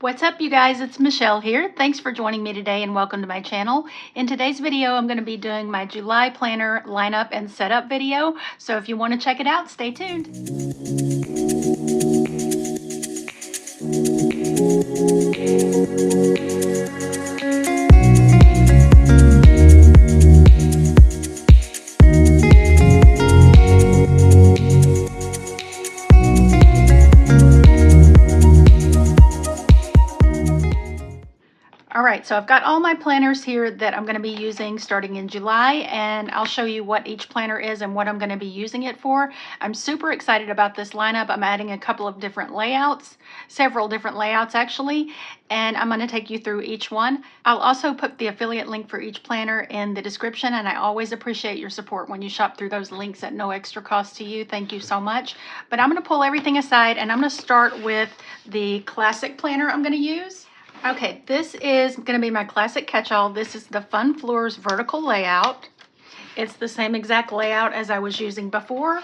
What's up, you guys? It's Michelle here. Thanks for joining me today and welcome to my channel. In today's video, I'm going to be doing my July planner lineup and setup video. So if you want to check it out, stay tuned. Alright, so I've got all my planners here that I'm going to be using starting in July, and I'll show you what each planner is and what I'm going to be using it for. I'm super excited about this lineup. I'm adding a couple of different layouts, several different layouts actually, and I'm going to take you through each one. I'll also put the affiliate link for each planner in the description, and I always appreciate your support when you shop through those links at no extra cost to you. Thank you so much. But I'm going to pull everything aside, and I'm going to start with the classic planner I'm going to use. Okay, this is going to be my classic catch-all. This is the Fun Floors vertical layout. It's the same exact layout as I was using before.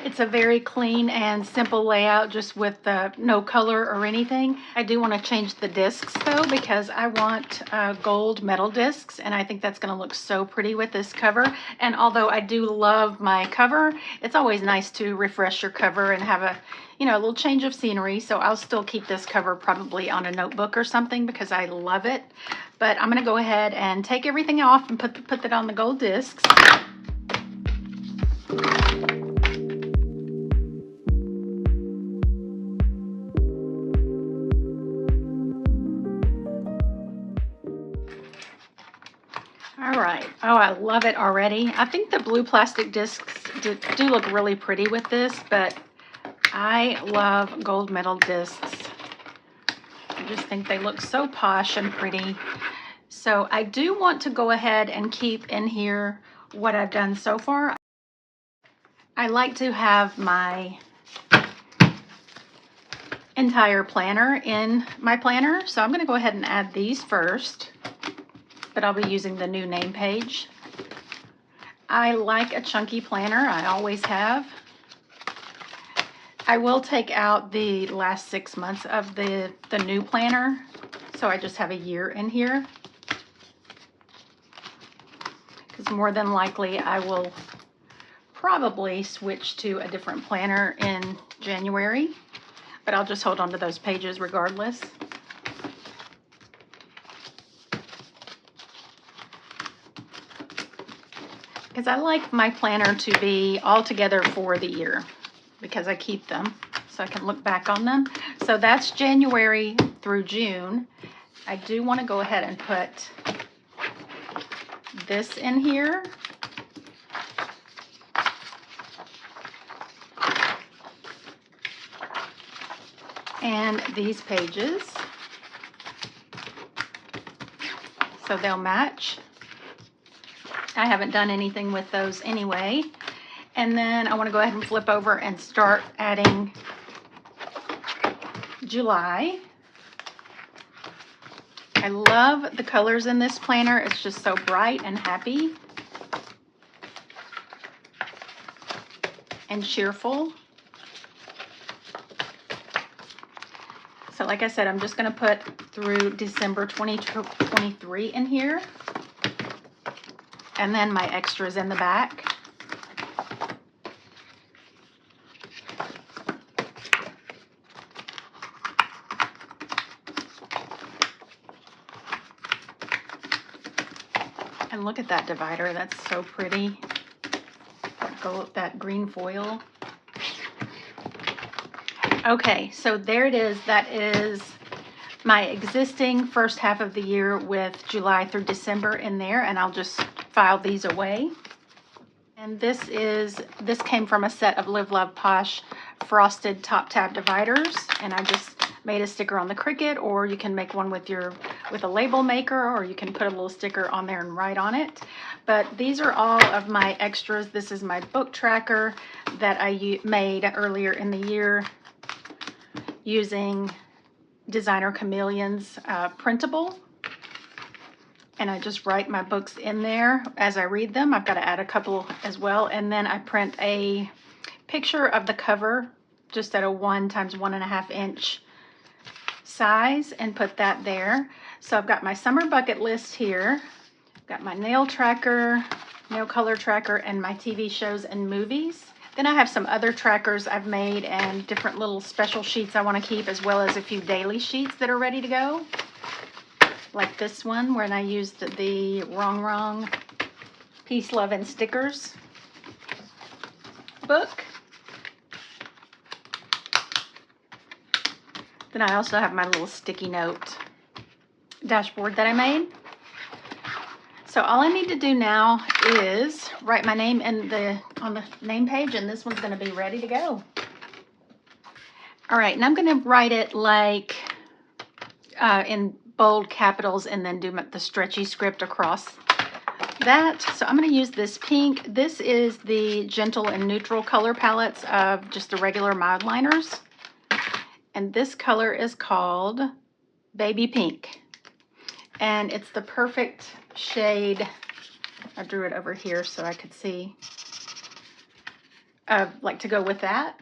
It's a very clean and simple layout, just with no color or anything. I do want to change the discs though, because I want gold metal discs, and I think that's going to look so pretty with this cover. And although I do love my cover, it's always nice to refresh your cover and have a little change of scenery. So I'll still keep this cover probably on a notebook or something because I love it. But I'm going to go ahead and take everything off and put that on the gold discs. All right. Oh, I love it already. I think the blue plastic discs do look really pretty with this, but I love gold metal discs. I just think they look so posh and pretty. So I do want to go ahead and keep in here what I've done so far. I like to have my entire planner in my planner. So I'm going to go ahead and add these first, but I'll be using the new name page. I like a chunky planner. I always have. I will take out the last 6 months of the new planner, so I just have a year in here, because more than likely I will probably switch to a different planner in January, but I'll just hold on to those pages regardless. Because I like my planner to be all together for the year, because I keep them so I can look back on them. So that's January through June. I do want to go ahead and put this in here. And these pages, so they'll match. I haven't done anything with those anyway. And then I want to go ahead and flip over and start adding July. I love the colors in this planner. It's just so bright and happy and cheerful. So like I said, I'm just going to put through December 2023 in here, and then my extras in the back. And look at that divider. That's so pretty. That green foil. Okay, so there it is. That is my existing first half of the year with July through December in there, and I'll just file these away. And this came from a set of Live Love Posh frosted top tab dividers, and I just made a sticker on the Cricut, or you can make one with a label maker, or you can put a little sticker on there and write on it. But these are all of my extras. This is my book tracker that I made earlier in the year using Designer Chameleon's printable. and I just write my books in there as I read them. I've got to add a couple as well, and then I print a picture of the cover just at a 1 x 1.5 inch size and put that there. So I've got my summer bucket list here. I've got my nail tracker, nail color tracker, and my TV shows and movies. Then I have some other trackers I've made and different little special sheets I want to keep, as well as a few daily sheets that are ready to go. Like this one, where I used the Wrong Peace, Love, and Stickers book. Then I also have my little sticky note dashboard that I made. So all I need to do now is write my name on the name page, and this one's going to be ready to go. All right, and I'm going to write it like in bold capitals and then do the stretchy script across that. So I'm going to use this pink. This is the gentle and neutral color palettes of just the regular mild liners. And this color is called Baby Pink. And it's the perfect shade. I drew it over here so I could see, like to go with that.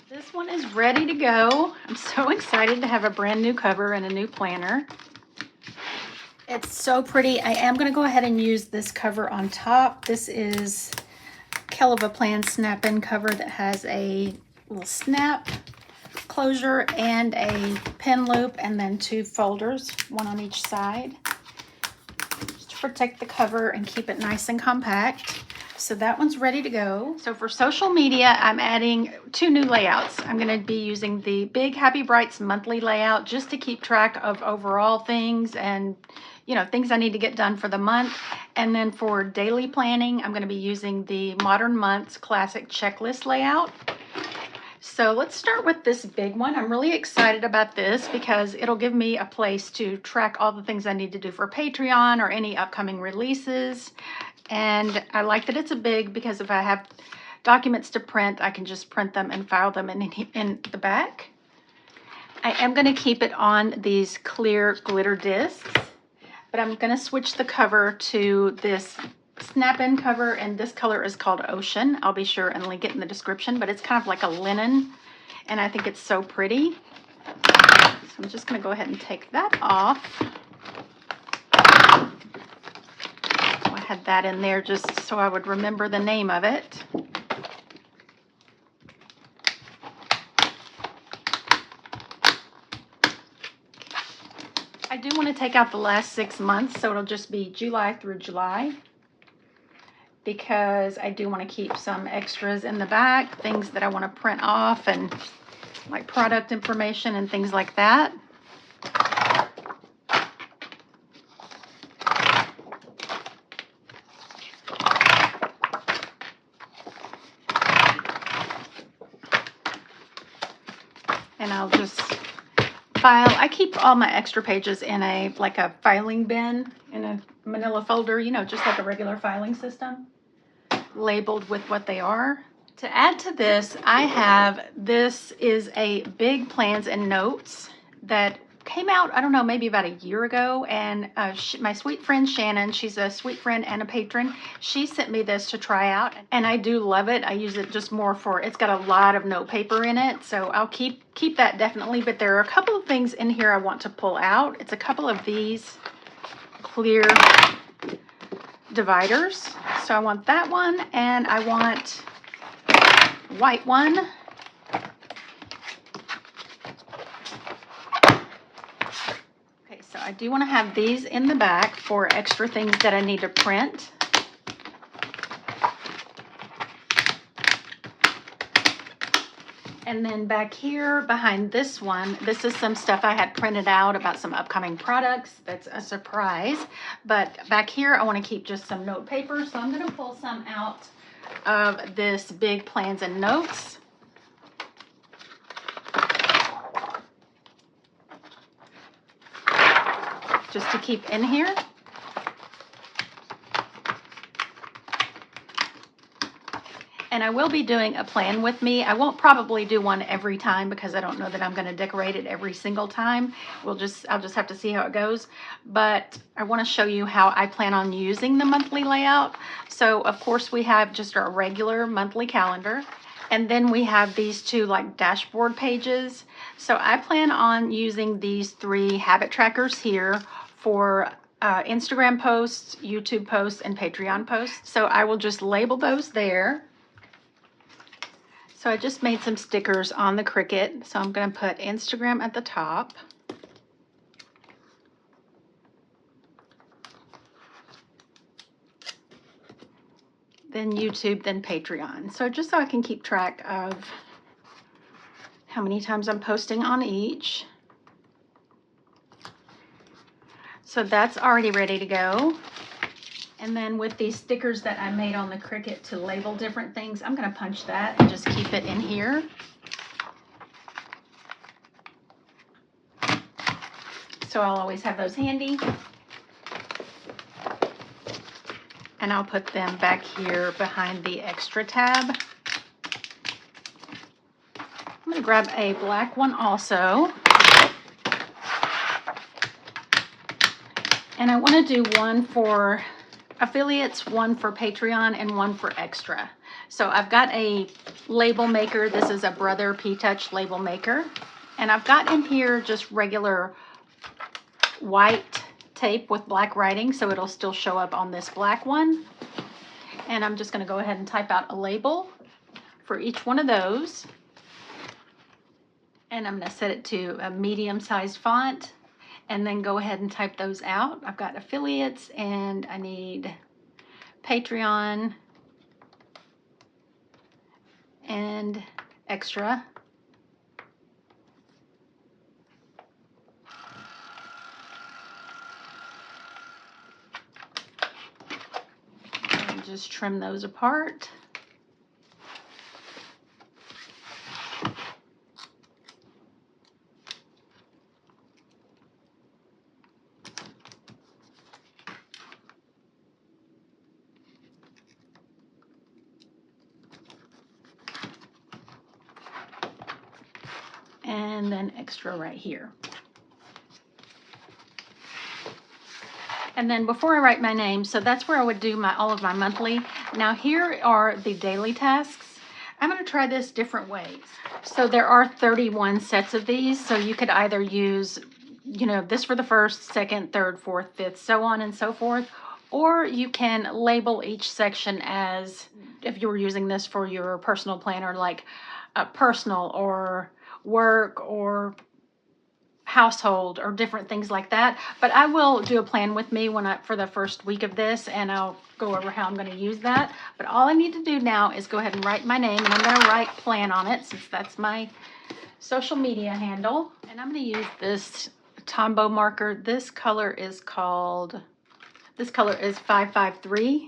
This one is ready to go. I'm so excited to have a brand new cover and a new planner. It's so pretty. I am going to go ahead and use this cover on top. This is KELLOFAPLAN snap-in cover that has a little snap closure and a pin loop, and then 2 folders, 1 on each side, just to protect the cover and keep it nice and compact. So that one's ready to go. So for social media, I'm adding 2 new layouts. I'm going to be using the Big Happy Brights monthly layout just to keep track of overall things and, you know, things I need to get done for the month. And then for daily planning, I'm going to be using the Modern Months Classic Checklist layout. So let's start with this big one. I'm really excited about this because it'll give me a place to track all the things I need to do for Patreon or any upcoming releases. And I like that it's a big, because if I have documents to print, I can just print them and file them in the back. I am going to keep it on these clear glitter discs, but I'm going to switch the cover to this snap-in cover, and this color is called Ocean. I'll be sure and link it in the description, but it's kind of like a linen, and I think it's so pretty. So I'm just going to go ahead and take that off. I had that in there just so I would remember the name of it. I do want to take out the last 6 months, so it'll just be July through July, because I do want to keep some extras in the back, things that I want to print off, and like product information and things like that. And I'll just file. I keep all my extra pages in a filing bin in a manila folder, you know, just like a regular filing system, labeled with what they are. To add to this, this is a big plans and notes that came out, I don't know, maybe about a year ago, and my sweet friend Shannon, she's a sweet friend and a patron, she sent me this to try out, and I do love it. I use it just more for, it's got a lot of note paper in it, so I'll keep that definitely, but there are a couple of things in here I want to pull out. It's a couple of these clear dividers, so I want that one, and I want white one. So I do want to have these in the back for extra things that I need to print. And then back here behind this one, this is some stuff I had printed out about some upcoming products. That's a surprise. But back here, I want to keep just some note paper. So I'm going to pull some out of this big plans and notes. Just to keep in here. And I will be doing a plan with me. I won't probably do one every time because I don't know that I'm going to decorate it every single time. I'll just have to see how it goes. But I want to show you how I plan on using the monthly layout. So of course we have just our regular monthly calendar. And then we have these two like dashboard pages. So I plan on using these 3 habit trackers here for Instagram posts, YouTube posts, and Patreon posts. So I will just label those there. So I just made some stickers on the Cricut. So I'm going to put Instagram at the top. Then YouTube, then Patreon. So just so I can keep track of how many times I'm posting on each. So that's already ready to go. And then with these stickers that I made on the Cricut to label different things, I'm going to punch that and just keep it in here. So I'll always have those handy. And I'll put them back here behind the extra tab. I'm going to grab a black one also. And I want to do one for affiliates, one for Patreon, and one for extra. So I've got a label maker. This is a Brother P-Touch label maker. And I've got in here just regular white tape with black writing, so it'll still show up on this black one. And I'm just going to go ahead and type out a label for each one of those. And I'm going to set it to a medium-sized font. And then go ahead and type those out. I've got affiliates and I need Patreon and extra. And just trim those apart. And then extra right here. And then before I write my name, so that's where I would do all of my monthly. Now here are the daily tasks. I'm going to try this different ways. So there are 31 sets of these. So you could either use, you know, this for the first, second, third, fourth, fifth, so on and so forth. Or you can label each section as, if you were using this for your personal planner, like personal or work or household or different things like that. But I will do a plan with me for the first week of this, and I'll go over how I'm going to use that. But all I need to do now is go ahead and write my name, and I'm going to write plan on it since that's my social media handle. And I'm going to use this Tombow marker. This color is 553.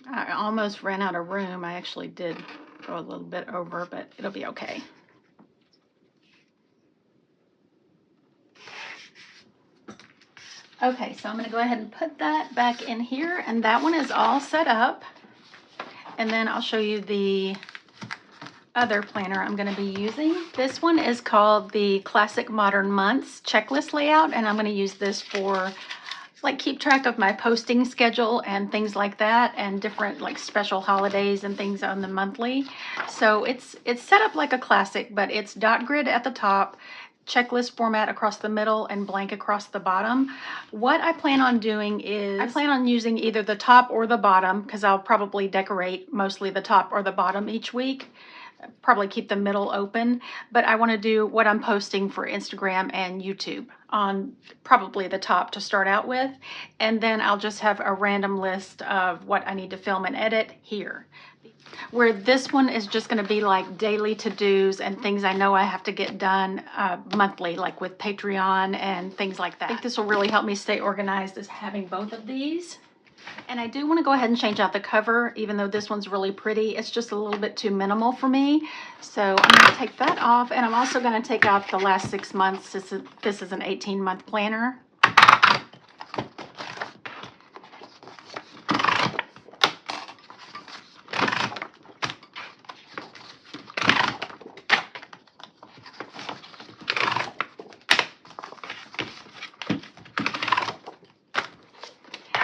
I almost ran out of room. I actually did go a little bit over, but it'll be okay. Okay, so I'm going to go ahead and put that back in here, and that one is all set up. And then I'll show you the other planner I'm going to be using. This one is called the Classic Modern Months Checklist Layout, and I'm going to use this for like keep track of my posting schedule and things like that, and different like special holidays and things on the monthly. So it's set up like a classic, but it's dot grid at the top, checklist format across the middle and blank across the bottom. What I plan on doing is I plan on using either the top or the bottom, because I'll probably decorate mostly the top or the bottom each week. Probably keep the middle open, but I want to do what I'm posting for Instagram and YouTube on probably the top to start out with, and then I'll just have a random list of what I need to film and edit here. Where this one is just going to be like daily to-dos and things I know I have to get done monthly, like with Patreon and things like that. I think this will really help me stay organized, is having both of these. And I do want to go ahead and change out the cover, even though this one's really pretty. It's just a little bit too minimal for me. So I'm going to take that off, and I'm also going to take out the last 6 months. This is an 18-month planner.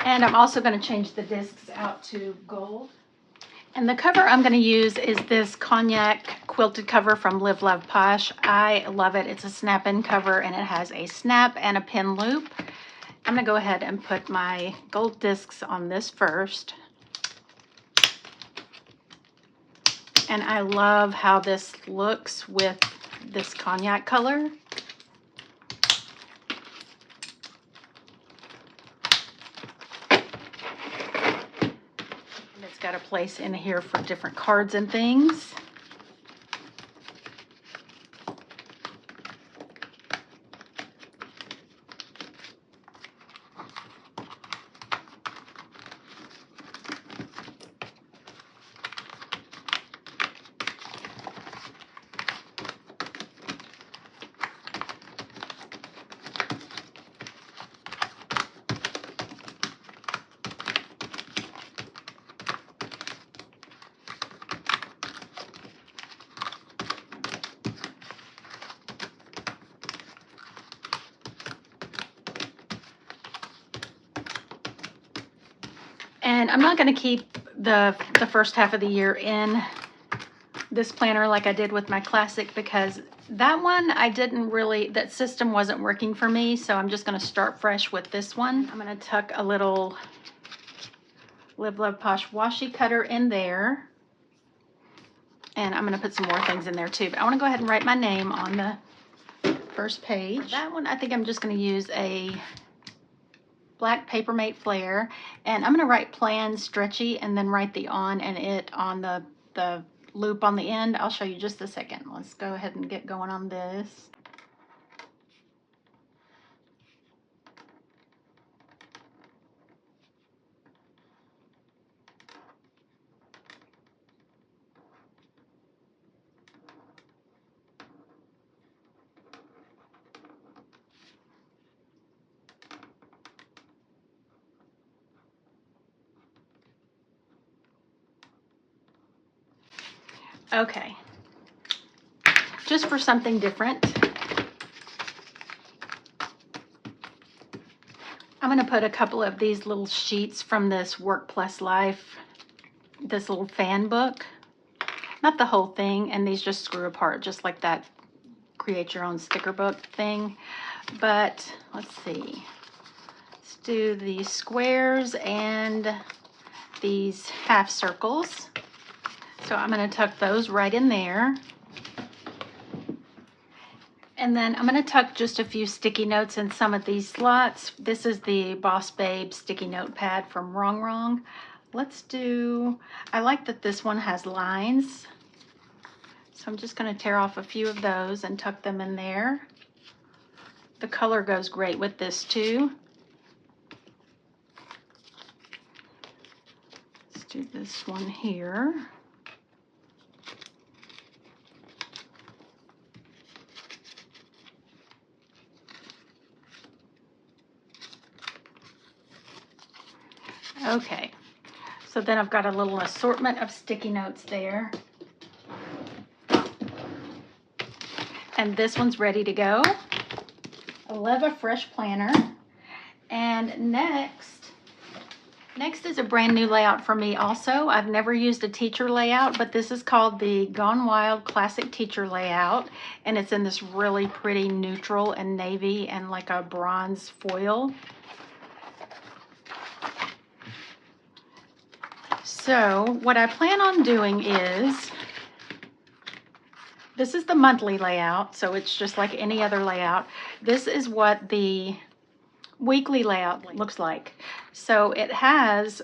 And I'm also going to change the discs out to gold. And the cover I'm going to use is this Cognac quilted cover from Live Love Posh. I love it. It's a snap-in cover, and it has a snap and a pin loop. I'm going to go ahead and put my gold discs on this first. And I love how this looks with this Cognac color. Got a place in here for different cards and things. And I'm not going to keep the first half of the year in this planner like I did with my classic, because that one that system wasn't working for me. So I'm just going to start fresh with this one. I'm going to tuck a little Live Love Posh washi cutter in there. And I'm going to put some more things in there too. But I want to go ahead and write my name on the first page. That one, I think I'm just going to use a black Papermate flare, and I'm going to write Plan Stretchy and then write the on and it on the loop on the end. I'll show you just a second. Let's go ahead and get going on this. Okay, just for something different, I'm going to put a couple of these little sheets from this Work Plus Life, this little fan book, not the whole thing, and these just screw apart just like that create your own sticker book thing. But let's see, let's do the squares and these half circles. So I'm going to tuck those right in there. And then I'm going to tuck just a few sticky notes in some of these slots. This is the Boss Babe sticky note pad from Wrong Wrong. I like that this one has lines. So I'm just going to tear off a few of those and tuck them in there. The color goes great with this too. Let's do this one here. Okay, so then I've got a little assortment of sticky notes there. And this one's ready to go. I love a fresh planner. And next, Next is a brand new layout for me also. I've never used a teacher layout, but this is called the Gone Wild Classic Teacher Layout, and it's in this really pretty neutral and navy and like a bronze foil. So what I plan on doing is, this is the monthly layout, so it's just like any other layout. This is what the weekly layout looks like. So it has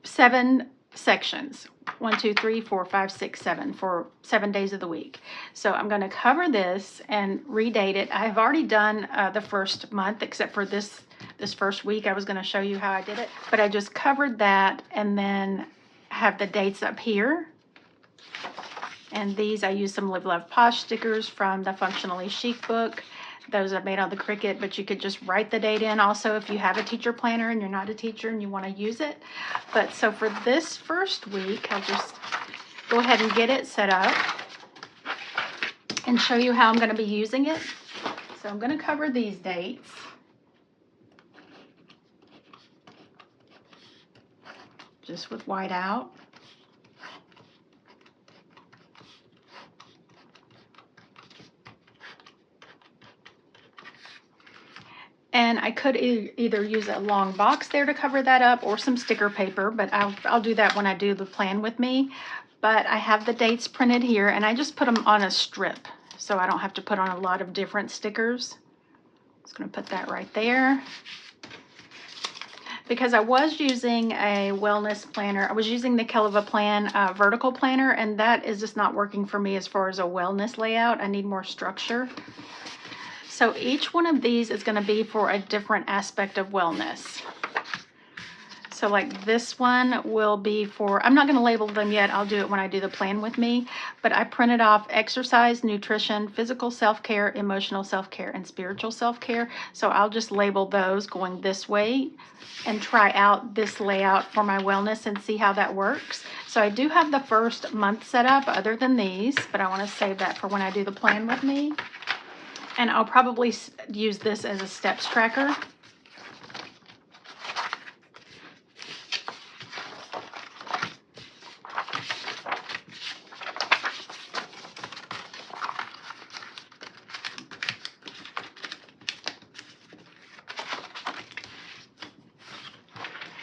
7 sections, 1, 2, 3, 4, 5, 6, 7 for 7 days of the week. So I'm going to cover this and redate it. I have already done the first month, except for this first week. I was going to show you how I did it, but I just covered that and then have the dates up here. And these, I use some Live Love Posh stickers from the Functionally Chic book. Those I made on the Cricut, but you could just write the date in also if you have a teacher planner and you're not a teacher and you want to use it. But so for this first week, I'll just go ahead and get it set up and show you how I'm going to be using it. So I'm going to cover these dates. Just with white out. And I could either use a long box there to cover that up or some sticker paper, but I'll do that when I do the plan with me. But I have the dates printed here, and I just put them on a strip, so I don't have to put on a lot of different stickers. Just going to put that right there. Because I was using a wellness planner. I was using the KELLOFAPLAN vertical planner, and that is just not working for me as far as a wellness layout. I need more structure. So each one of these is going to be for a different aspect of wellness. So like this one will be for, I'm not going to label them yet. I'll do it when I do the plan with me. But I printed off exercise, nutrition, physical self-care, emotional self-care, and spiritual self-care. So I'll just label those going this way and try out this layout for my wellness and see how that works. So I do have the first month set up other than these, but I want to save that for when I do the plan with me. And I'll probably use this as a steps tracker.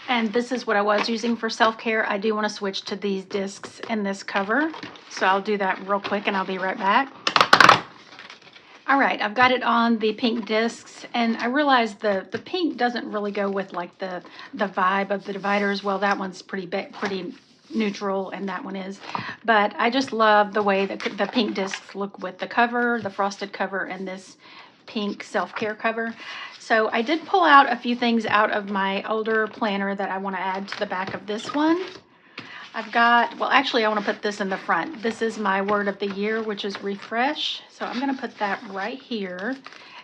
And this is what I was using for self-care. I do want to switch to these discs and this cover. So I'll do that real quick and I'll be right back. All right, I've got it on the pink discs, and I realized the pink doesn't really go with like the vibe of the dividers. Well, that one's pretty neutral, and that one is. But I just love the way that the pink discs look with the cover, the frosted cover, and this pink self-care cover. So I did pull out a few things out of my older planner that I want to add to the back of this one. I've got, well, actually I want to put this in the front. This is my word of the year, which is refresh. So I'm going to put that right here.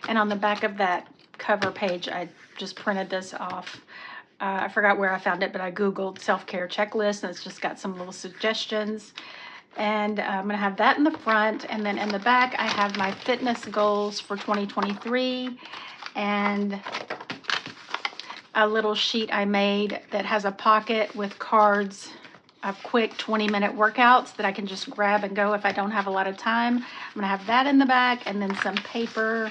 And on the back of that cover page, I just printed this off. I forgot where I found it, but I Googled self-care checklist, and it's just got some little suggestions. And I'm going to have that in the front. And then in the back, I have my fitness goals for 2023 and a little sheet I made that has a pocket with cards of quick 20-minute workouts that I can just grab and go if I don't have a lot of time. I'm going to have that in the back, and then some paper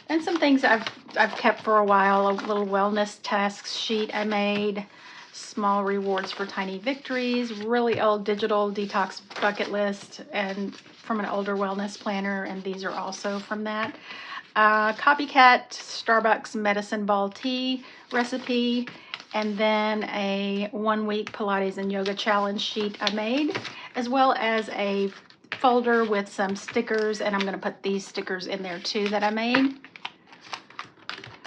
and some things I've kept for a while. A little wellness tasks sheet I made, small rewards for tiny victories, really old digital detox bucket list, and from an older wellness planner, and these are also from that. Copycat Starbucks medicine ball tea recipe, and then a 1-week Pilates and yoga challenge sheet I made, as well as a folder with some stickers, and I'm going to put these stickers in there too that I made.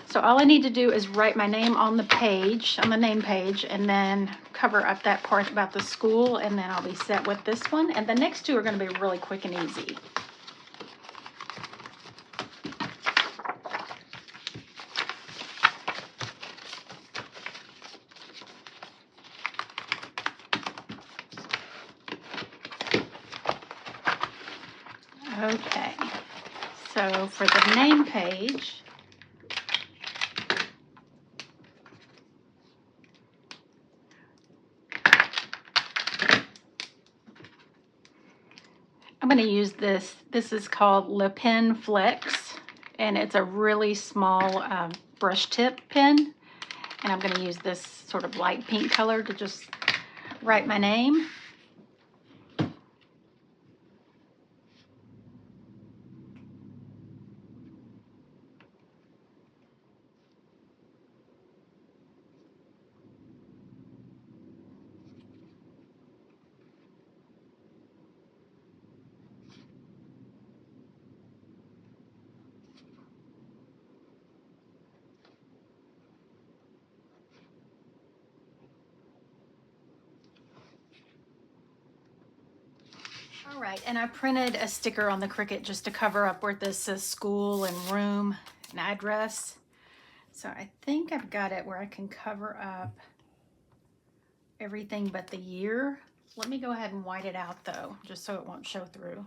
So all I need to do is write my name on the page, on the name page, and then cover up that part about the school, and then I'll be set with this one. And the next two are going to be really quick and easy. Okay, so for the name page, going to use this. This is called Le Pen Flex, and it's a really small brush tip pen. And I'm going to use this sort of light pink color to just write my name. All right, and I printed a sticker on the Cricut just to cover up where this says school and room and address. So I think I've got it where I can cover up everything but the year. Let me go ahead and white it out though, just so it won't show through.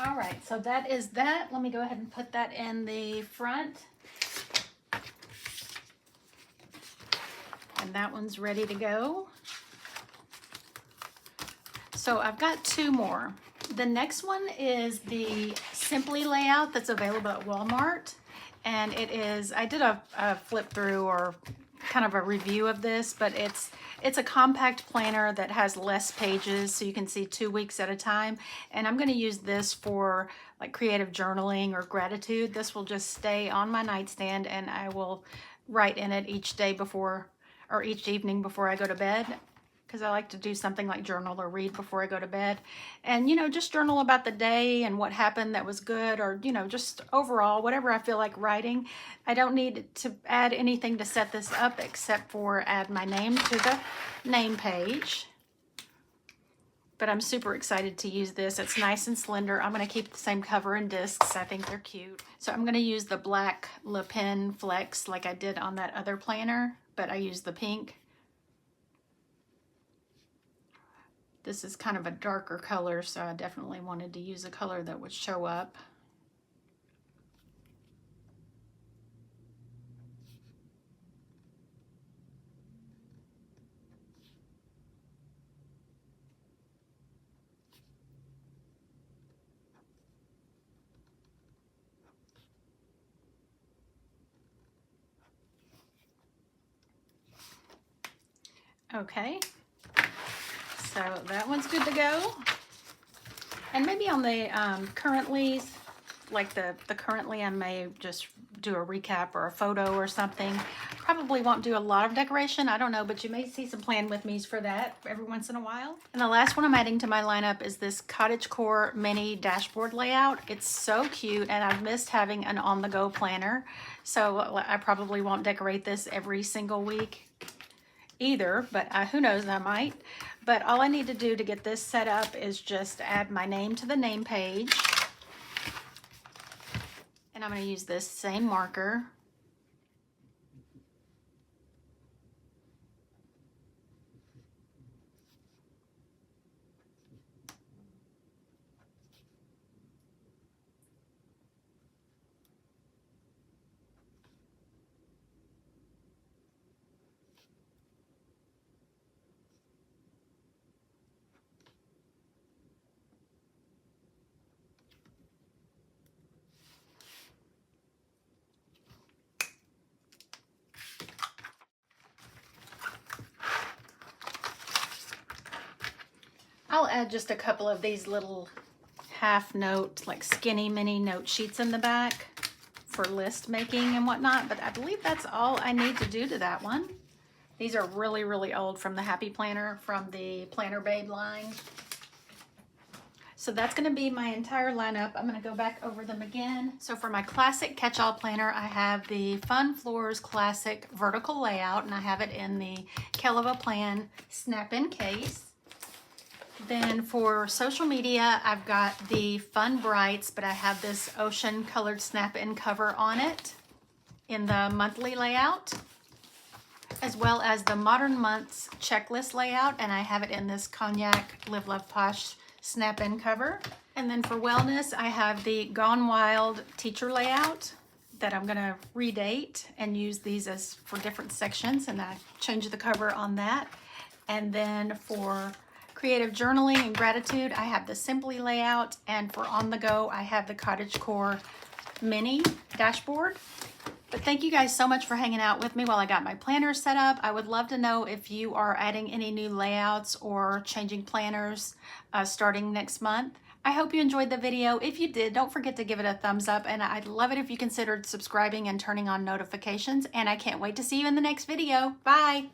All right, so that is that. Let me go ahead and put that in the front. And that one's ready to go. So I've got two more. The next one is the Simply layout that's available at Walmart. And it is, I did a flip through or kind of a review of this, but it's a compact planner that has less pages, so you can see 2 weeks at a time. And I'm going to use this for like creative journaling or gratitude. This will just stay on my nightstand, and I will write in it each day before, or each evening before I go to bed, because I like to do something like journal or read before I go to bed. And, you know, just journal about the day and what happened that was good, or, you know, just overall, whatever I feel like writing. I don't need to add anything to set this up except for add my name to the name page. But I'm super excited to use this. It's nice and slender. I'm going to keep the same cover and discs. I think they're cute. So I'm going to use the black Le Pen Flex like I did on that other planner, but I used the pink. This is kind of a darker color, so I definitely wanted to use a color that would show up. Okay. So that one's good to go. And maybe on the currently's, like the currently, I may just do a recap or a photo or something. Probably won't do a lot of decoration, I don't know, but you may see some plan with me's for that every once in a while. And the last one I'm adding to my lineup is this COTTAGECORE mini dashboard layout. It's so cute, and I've missed having an on-the-go planner, so I probably won't decorate this every single week either, but who knows, I might. But all I need to do to get this set up is just add my name to the name page. And I'm going to use this same marker. I'll add just a couple of these little half note, like skinny mini note sheets in the back for list making and whatnot, but I believe that's all I need to do to that one. These are really, really old from the Happy Planner, from the Planner Babe line. So that's going to be my entire lineup. I'm going to go back over them again. So for my classic catch-all planner, I have the Fun FLEURS Classic Vertical Layout, and I have it in the KELLOFAPLAN snap-in case. Then for social media, I've got the Fun Brights, but I have this ocean colored snap-in cover on it in the monthly layout, as well as the Modern Months checklist layout, and I have it in this Cognac Live Love Posh snap-in cover. And then for wellness, I have the Gone Wild teacher layout that I'm gonna redate and use these as for different sections, and I changed the cover on that. And then for creative journaling and gratitude, I have the Simply layout, and for on the go, I have the COTTAGECORE mini dashboard. But thank you guys so much for hanging out with me while I got my planners set up. I would love to know if you are adding any new layouts or changing planners starting next month. I hope you enjoyed the video. If you did, don't forget to give it a thumbs up, and I'd love it if you considered subscribing and turning on notifications, and I can't wait to see you in the next video. Bye!